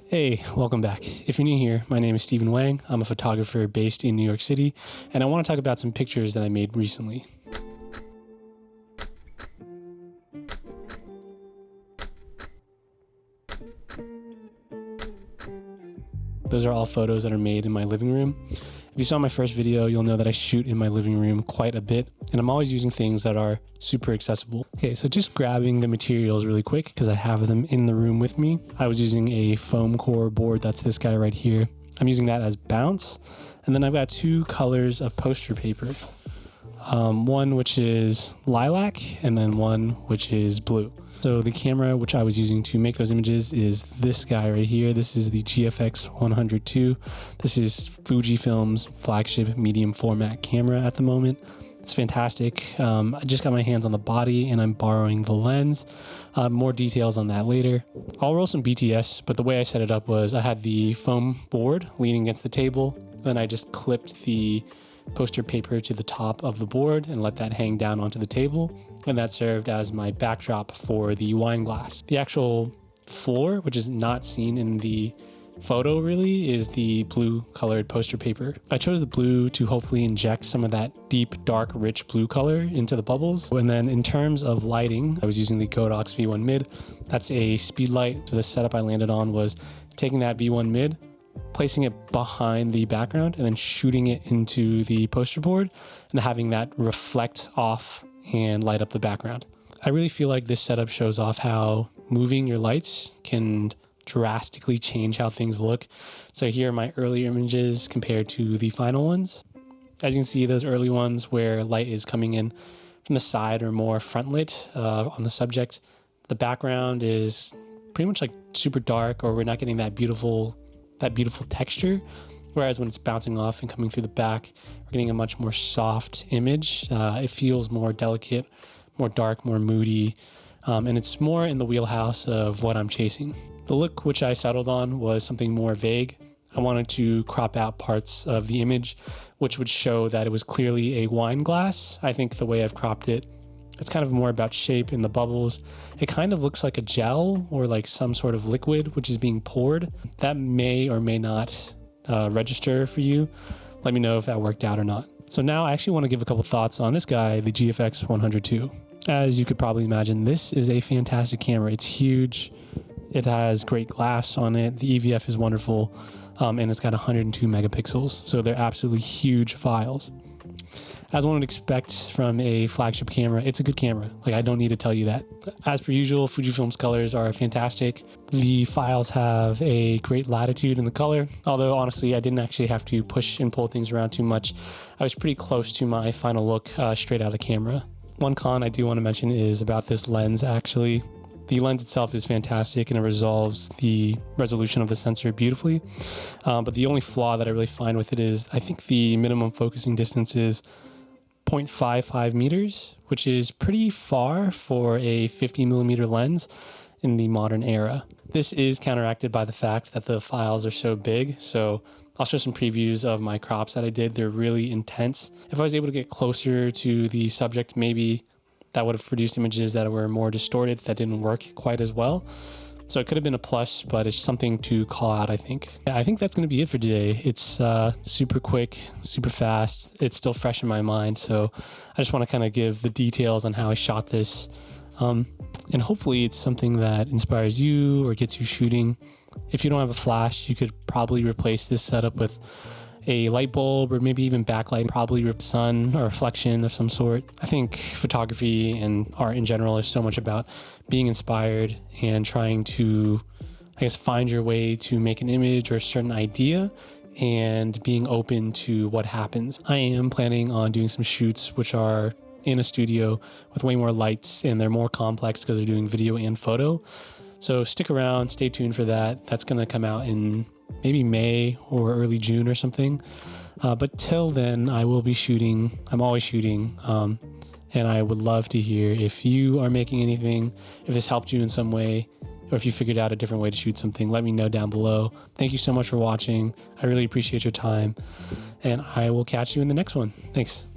Hey, welcome back. If you're new here, my name is Stephen Wang. I'm a photographer based in New York City, and I want to talk about some pictures that I made recently. Those are all photos that are made in my living room. If you saw my first video, you'll know that I shoot in my living room quite a bit, and I'm always using things that are super accessible. Okay, so just grabbing the materials really quick because I have them in the room with me. I was using a foam core board, that's this guy right here. I'm using that as bounce, and then I've got two colors of poster paper. One which is lilac, and then one which is blue. So the camera which I was using to make those images is this guy right here. This is the GFX 102. This is Fujifilm's flagship medium format camera at the moment. It's fantastic. I just got my hands on the body and I'm borrowing the lens. More details on that later. I'll roll some BTS, but the way I set it up was I had the foam board leaning against the table. Then I just clipped the poster paper to the top of the board and let that hang down onto the table. And that served as my backdrop for the wine glass. The actual floor, which is not seen in the photo really, is the blue colored poster paper. I chose the blue to hopefully inject some of that deep, dark, rich blue color into the bubbles. And then in terms of lighting, I was using the Godox V1 mid. That's a speed light. So the setup I landed on was taking that V1 mid, placing it behind the background, and then shooting it into the poster board and having that reflect off and light up the background. I really feel like this setup shows off how moving your lights can drastically change how things look. So here are my earlier images compared to the final ones. As you can see, those early ones where light is coming in from the side or more front lit on the subject, the background is pretty much like super dark, or we're not getting that beautiful texture. Whereas when it's bouncing off and coming through the back, we're getting a much more soft image. It feels more delicate, more dark, more moody, and it's more in the wheelhouse of what I'm chasing. The look which I settled on was something more vague. I wanted to crop out parts of the image which would show that it was clearly a wine glass. I think the way I've cropped it, it's kind of more about shape in the bubbles. It kind of looks like a gel or like some sort of liquid which is being poured. That may or may not register for you. Let me know if that worked out or not. So now I actually want to give a couple thoughts on this guy, the GFX 102. As you could probably imagine, this is a fantastic camera. It's huge. It has great glass on it. The EVF is wonderful, and it's got 102 megapixels. So they're absolutely huge files. As one would expect from a flagship camera, it's a good camera. Like, I don't need to tell you that. As per usual, Fujifilm's colors are fantastic. The files have a great latitude in the color, although honestly, I didn't actually have to push and pull things around too much. I was pretty close to my final look straight out of camera. One con I do want to mention is about this lens, actually. The lens itself is fantastic and it resolves the resolution of the sensor beautifully. But the only flaw that I really find with it is I think the minimum focusing distance is 0.55 meters, which is pretty far for a 50mm lens in the modern era. This is counteracted by the fact that the files are so big. So I'll show some previews of my crops that I did. They're really intense. If I was able to get closer to the subject, maybe that would have produced images that were more distorted, that didn't work quite as well. So it could have been a plus, but it's something to call out, I think. I think that's going to be it for today. It's super quick, super fast. It's still fresh in my mind. So I just want to kind of give the details on how I shot this. And hopefully it's something that inspires you or gets you shooting. If you don't have a flash, you could probably replace this setup with a light bulb or maybe even backlight, probably sun or reflection of some sort. I think photography and art in general is so much about being inspired and trying to, I guess, find your way to make an image or a certain idea and being open to what happens. I am planning on doing some shoots which are in a studio with way more lights, and they're more complex because they're doing video and photo. So stick around, stay tuned for that. That's going to come out in maybe May or early June or something. But till then, I will be shooting. I'm always shooting. And I would love to hear if you are making anything, if this helped you in some way, or if you figured out a different way to shoot something. Let me know down below. Thank you so much for watching. I really appreciate your time. And I will catch you in the next one. Thanks.